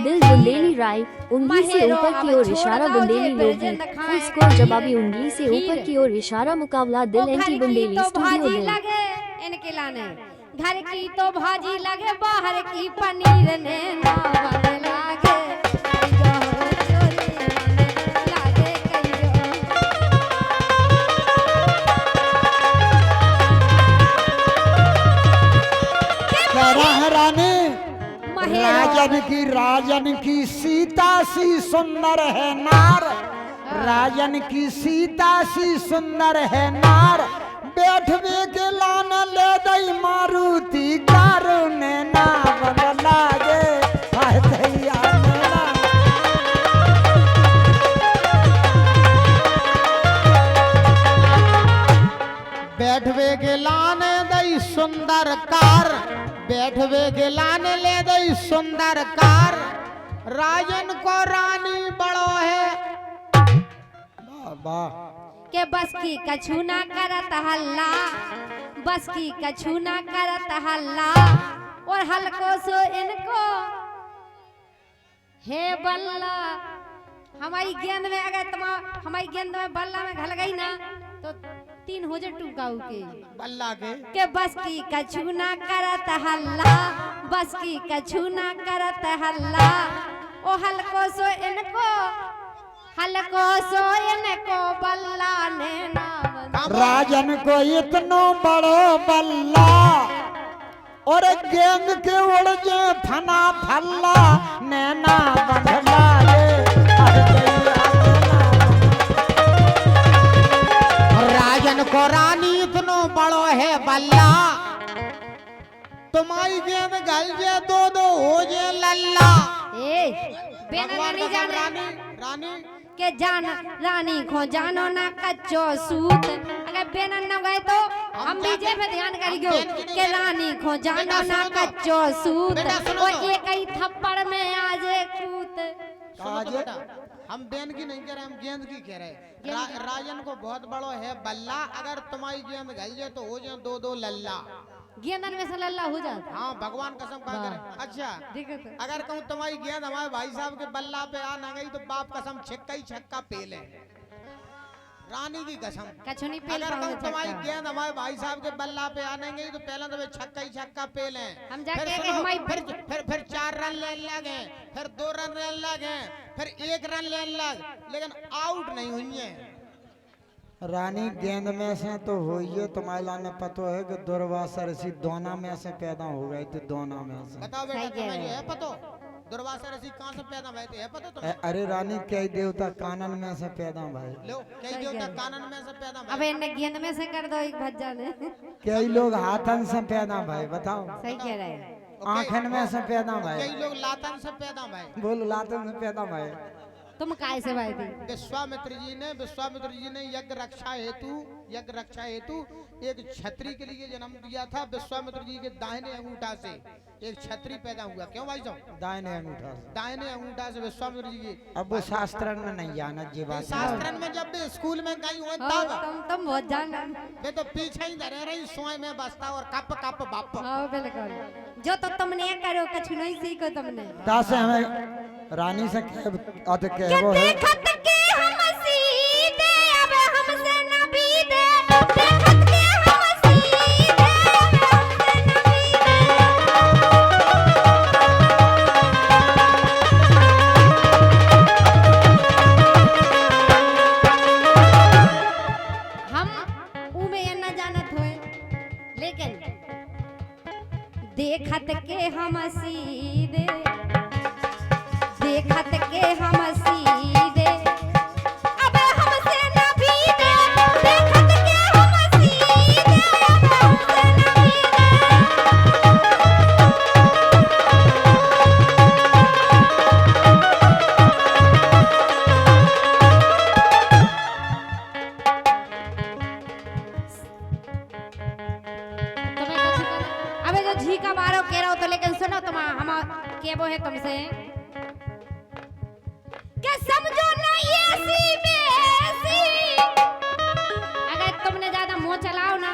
दिल बुंदेली राय, उंगली से ऊपर की ओर इशारा बुंदेली योगी, फुल स्कोर जवाबी उंगली से ऊपर की ओर इशारा मुकाबला दिल एंटी बुंदेली स्टूडियो दिल। इनके लाने घर की तो भाजी लगे बाहर की पनीर ने नावन लागे राजन की सीता सी सुंदर है नार, राजन की सीता सी सुंदर है नार, बैठवे के लाना ले दई मारुति कार ने ना बदला गे हाय दैया ना। बैठवे के लाने दई सुंदर कार, बैठवे के लाने ले दई सुंदर कार, राजन को रानी बड़ो है बाबा के बस की कछु ना करत हल्ला, बस की कछु ना करत हल्ला, और हल्को सो इनको हे बल्ला हमारी गेंद में अगर तुम हमारी गेंद में बल्ला में घल गई ना तो 3 हो जाए टूकाऊ के बल्ला के बस की कछु ना करत हल्ला, बस की कछु ना करत हल्ला, ओ हल्को सो इनको बल्ला ने नाम राजन को इतनो बड़ो बल्ला और गेंद के उड़ जे फना फल्ला नैना बंधला राजन को रानी इतनो बड़ो है बल्ला, तुम्हारी गेंद गल जे दो हो जे लल्ला। ए बेना नहीं जान रानी रानी के जान रानी को जानो ना कच्चो सूत, अगर बेना न गए तो हम डीजे पे ध्यान करेंगे के रानी को जानो ना कच्चो सूत, और एक ही थप्पड़ में आज कूद। हम बेन की नहीं कह रहे, हम गेंद की कह रहे। राजन को बहुत बड़ो है बल्ला, अगर तुम्हारी गेंद गल जाए तो हो जाए दो लल्ला। गेंदन में से लल्ला हो जाता। हाँ भगवान कसम खा करे। अच्छा अगर कहूँ तुम्हारी गेंद हमारे भाई साहब के बल्ला पे आ ना गई तो बाप कसम छक्का ही छक्का पेले, रानी की कसम। कछु नहीं पेल अगर कहूँ तुम्हारी गेंद हमारे भाई साहब के बल्ला पे आ नहीं गई तो पहले तो छक्का ही छक्का पेले। हम जाके हमारी फिर 4 रन लेने लगे, फिर 2 रन लेने लगे, फिर 1 रन लेने लगे, लेकिन आउट नहीं हुई है। रानी गेंद में से तो हुई है, तुम्हारे लाने पता है कि दुर्वासा ऋषि दोना में से पैदा हो गए थे, दोना में से। बताओ बेटा तुम्हें है पता दुर्वासा ऋषि कहाँ से पैदा हुए थे, है पता तुम्हें? अरे रानी कई देवता कानन में से पैदा हुए। लो कई देवता कानन में से पैदा हुए। अब इन्हें गेंद में से कर दो एक भज्जा ने। कई लोग हाथन से पैदा हुए, बताओ। सही कह रहे हैं। आँखन में से पैदा हुए। कई लोग लातन से पैदा हुए। बोलो लातन से पैदा हुए। तुम काय से भाई थी? विश्वामित्र जी ने यज्ञ रक्षा हेतु एक छतरी के लिए जन्म दिया था। विश्वामित्र जी के दाहिने अंगूठा से एक छतरी पैदा हुआ। क्यों भाई साहब? दाहिने अंगूठा से विश्वामित्र जी की। अब वो शास्त्रन में नहीं जाना जी बात। शास्त्रन में जब भी स्कूल में गई हुए तब तुम बहुत जाना। वे तो पीछे ही धरे रही, सोए में बसता और कप बाप। हाँ बिल्कुल, जो तो तुमने करो कछु नहीं सीखो तुमने। दास हमें रानी से कहबो है देखत के हम सीधे अब हमसे न बीते, देखत के हम सीधे अब हमसे न बीते। हम उमे न जानत होए, लेकिन देखत के हम सीधे, देखत के हम सीधे अब हमसे न बीते, देखत के हम सीधे अब हमसे न अबे जो झी का मारो कह रहा हो तो, लेकिन सुनो तुम हम केबो है तुमसे क्या समझो ना ये सी बेसी, अगर तुमने ज्यादा मुंह चलाओ ना,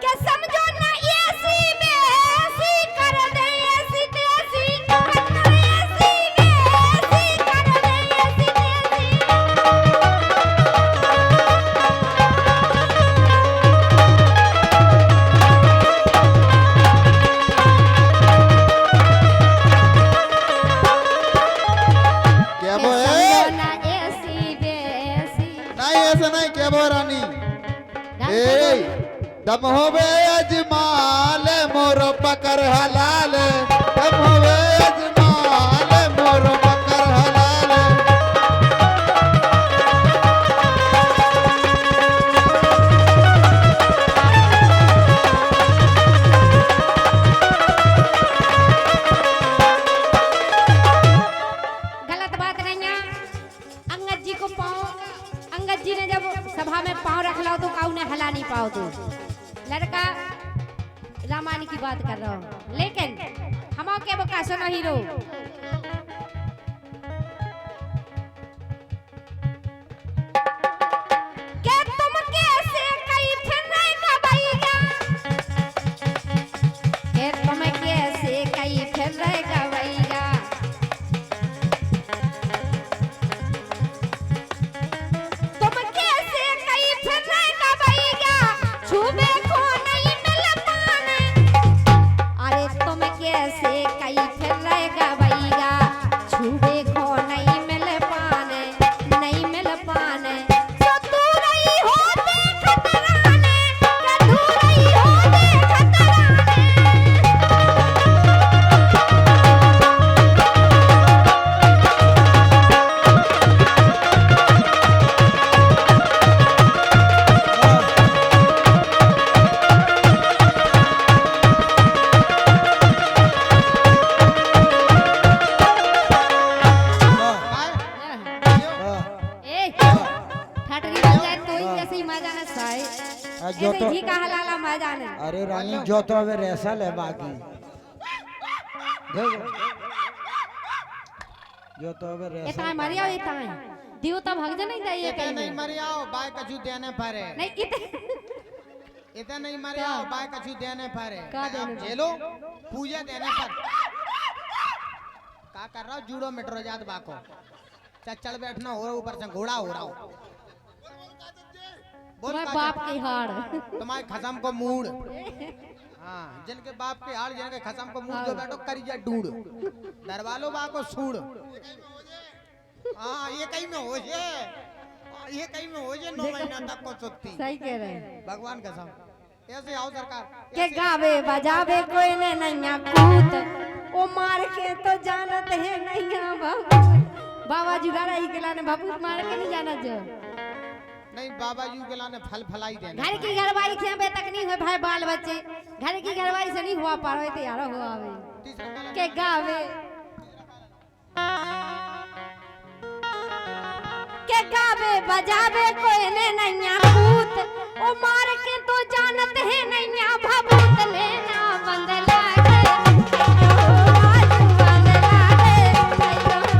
क्या समझो ना ये सी बेसी कर दे ऐसी तेसी, कर दे ऐसी दम होवे अजमाल मोर पकर हलाल, दम होवे अजमाल मोर पकर हलाल। गलत बात नहीं है। अंगद जी को पाँव, अंगद जी ने जब सभा में पाँव रख लो तो काऊ ने हला नहीं पाओ तो लड़का रामायण की बात कर रहा हूँ, लेकिन हम के बका सुनो हीरो। के तुम कैसे कई फिर रहेगा भैया, के तुम कैसे कई फिर रहेगा भैया, तुम कैसे कई फिर रहेगा भैया, छूबे को नहीं मिल पाने। अरे तुम कैसे कई फिर रहेगा भैया, छूबे को नहीं मिल पाने, नहीं मिल पाने। जो दूर ही हो देखत राने, के दूर ही हो देखत राने। ए ठटरी बन जाए तो ही कैसे ही मजा न साए, जो ऐसे तो ही का हलाला मजा न। अरे रानी जो तो अबे रेसल है बाकी देखो, जो तो अबे रेसल इतना मरिया इतना दियो तब भग नहीं दे ये इतना कहीं नहीं नहीं मर आओ बाय कछु देने पर है, नहीं इतना नहीं मर आओ बाय कछु देने पर है। का देने अब पर? झेलो पूजा देने पर का कर रहा हूँ, जूडो मिट्रो जात बाको चल चल बैठना हो ऊपर से घोड़ा हो रहा हूँ। बोल तुम्हारे का बाप चल? की हाड़। तुम्हारे खसम को मूड, हाँ जिनके बाप के हाल जिनके खसम को मूड जो बैठो करी जा ढूंढ दरवालो बा को सूड़। हाँ ये कहीं में हो जे, ये कहीं में हो जे 9 महीना तक को सुत्ती। सही कह रहे हैं। भगवान कसम ऐसे आओ सरकार के ऐसे- गावे बजावे कोई ने नैया कूत, ओ मार के तो जानत है नैया बाबू। बाबा जुगाड़ा ही के लाने बाबू मार के नहीं जाना जो। नहीं बाबा जी के लाने फल फलाई देना। घर की घरवाली से अबे तक नहीं हुए भाई बाल बच्चे, घर की घरवाली से नहीं हुआ पा रहे थे यार हुआ अबे। तीसरा कलम- के गावे के गावे बजावे कोई ने नैया कूत, ओ मार के तो जानत है नैया भभूत लेना बंदला के राज बंदला के।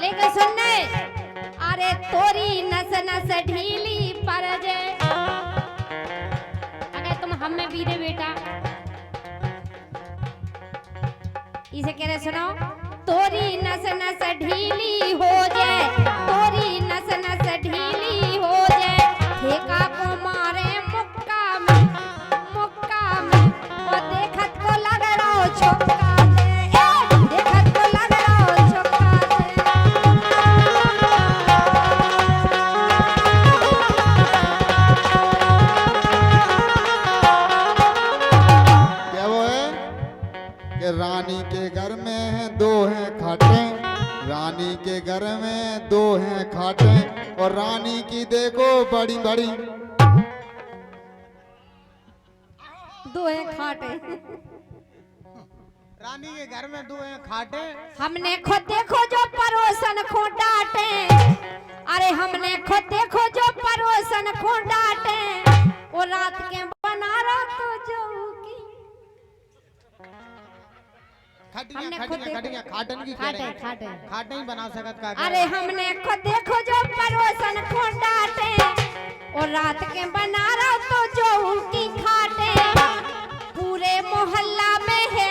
लेकिन सुनने अरे तोरी नस नस ढीली पर जे, अगर तुम हमें भी दे बेटा इसे कह रहे सुनो, तोरी नस नस ढीली हो जाए, तोरी नस नस ढीली हो जाए, ठेका को मारे मुक्का में, मुक्का में, और देखत को लग रहा हो छक्का दे, ए, देखत को लग रहा हो छक्का दे। क्या वो है कि रानी के घर में है 2 हैं खाटे, रानी के घर में 2 हैं खाटे, और रानी की देखो बड़ी बड़ी। दो है खाटे, रानी के घर में 2 हैं खाटे, हमने खुद देखो जो परोसन को डांटे, अरे हमने खुद देखो जो परोसन को डांटे, वो रात के बना रहा तो जो की खटिया हमने खुद खटिया देखो- खटिया खाटन की कह खाटे रहे हैं। खाटे। खाटे ही बना सकत का अरे हमने खुद देखो जो परोसन को डांटे, और रात के बना रहा तो जो की खाटे, पूरे मोहल्ला में है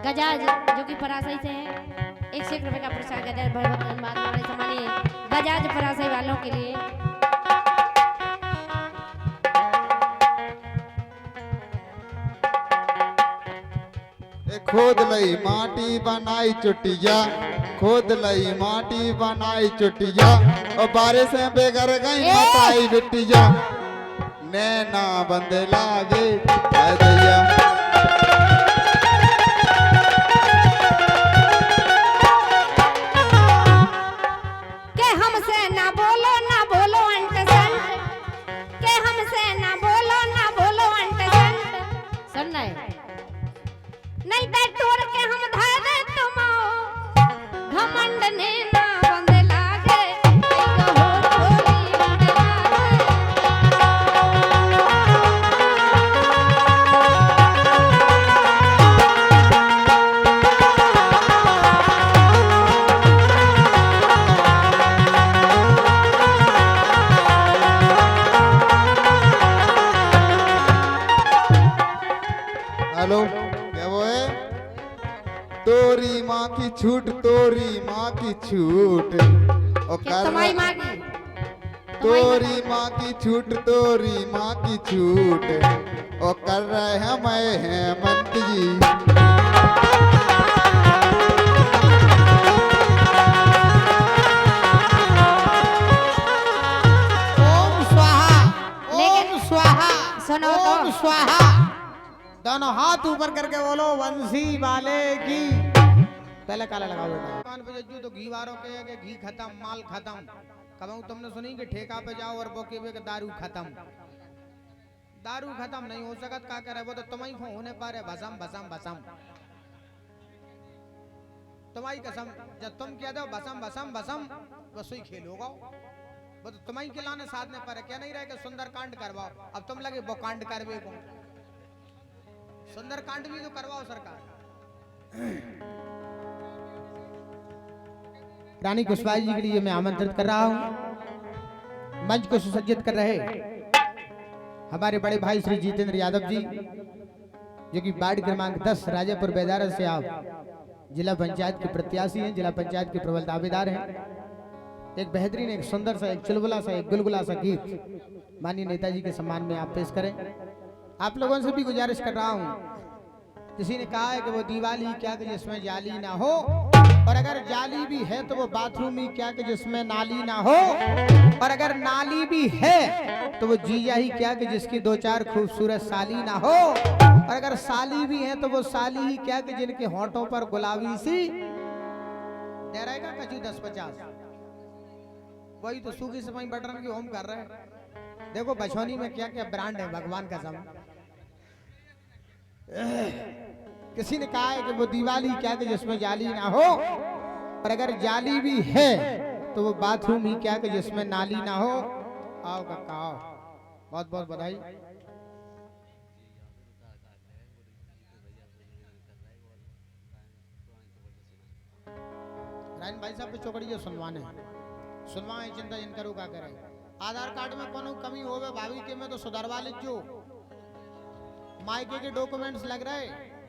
गजाज जो कि परासई से है, 101 रुपए का पुरस्कार गजाज बहुत धन्यवाद हमारे सम्मानीय गजाज परासई वालों के लिए। खोद लई माटी बनाई चुटिया, खोद लई माटी बनाई चुटिया, और बारिश में बेघर गई मताई बिटिया, नैना बंद लागे दैया। के हमसे ना बोलो अंट संट, के हमसे ना बोलो अंट संट। सुनना है नहीं तो टोर के हम धर दे तुम घमंड ने ना बंद लागे, कहो थोड़ी बंद लागे। हेलो, क्या वो है? तोरी माँ की छूट, तोरी माँ की छूट, और कर तुम्हारी माँ की तोरी माँ की छूट, तोरी माँ की छूट, और कर रहे हैं मैं हेमंत जी। ओम स्वाहा, ओम स्वाहा, सुनो ओम तो। स्वाहा। दोनों हाथ ऊपर करके बोलो वंशी वाले की। पहले काला लगाओ बेटा। कान पे जज्जू तो घी वारों के घी खत्म, माल खत्म। कब तुमने सुनी कि ठेका पे जाओ और बोके पे दारू खत्म। दारू खत्म नहीं हो सकत, का करे वो तो तुम्हारी को होने पर है भसम भसम भसम। तुम्हारी कसम, जब तुम कह दो भसम भसम भसम बस ही खेलोगा। वो तो तुम्हारी खिलाने साधने पर है, क्या नहीं रहे सुंदर कांड करवाओ। अब तुम लगे वो कांड करवे को, सुंदर कांड भी तो करवाओ सरकार। रानी कुशवाहा जी के लिए मैं आमंत्रित कर रहा हूं। मंच को सुसज्जित कर रहे हमारे बड़े भाई श्री जितेंद्र यादव जी, जो कि वार्ड क्रमांक 10 राजापुर बेदारा से आप जिला पंचायत के प्रत्याशी हैं, जिला पंचायत के प्रबल दावेदार हैं। एक बेहतरीन, एक सुंदर सा, एक चुलबुला सा, एक गुलगुला सा गीत माननीय नेताजी के सम्मान में आप पेश करें। आप लोगों से भी गुजारिश कर रहा हूं, किसी ने कहा है कि वो दीवाली क्या कि जिसमें जाली ना हो, और अगर जाली भी है तो वो बाथरूम ही क्या कि जिसमें नाली ना हो, और अगर नाली भी है तो वो जीजा ही क्या कि जिसकी 2-4 खूबसूरत साली ना हो, और अगर साली भी है तो वो साली ही क्या कि जिनके होंठों पर गुलाबी सी दे रहेगा कचू 10-50। वही तो सूखी सफाई बटन की होम कर रहे हैं। देखो बछौनी में क्या क्या ब्रांड है, भगवान का सम। किसी ने कहा है कि वो दीवाली क्या कि जिसमें जाली ना हो, और अगर जाली भी है तो वो बाथरूम ही क्या कि जिसमें नाली ना हो। आओ काका आओ, बहुत बहुत बधाई। राइन भाई साहब पे चौकड़ी सुनवाने सुनवाए, चिंता जिन करो का करे। आधार कार्ड में कोनो कमी होवे भाभी के में तो सुधारवा लीजो। मायके के डॉक्यूमेंट्स लग रहे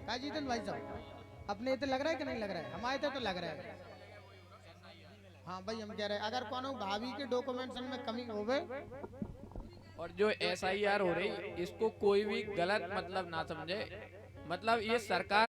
का जीतन भाई साहब अपने इतने लग रहा है कि नहीं लग रहा है? हमारे तो लग रहा है। हाँ भाई हम कह रहे हैं अगर कोनो भाभी के डॉक्यूमेंट्स में कमी होवे। और जो SIR हो रही इसको कोई भी गलत मतलब ना समझे, मतलब ये सरकार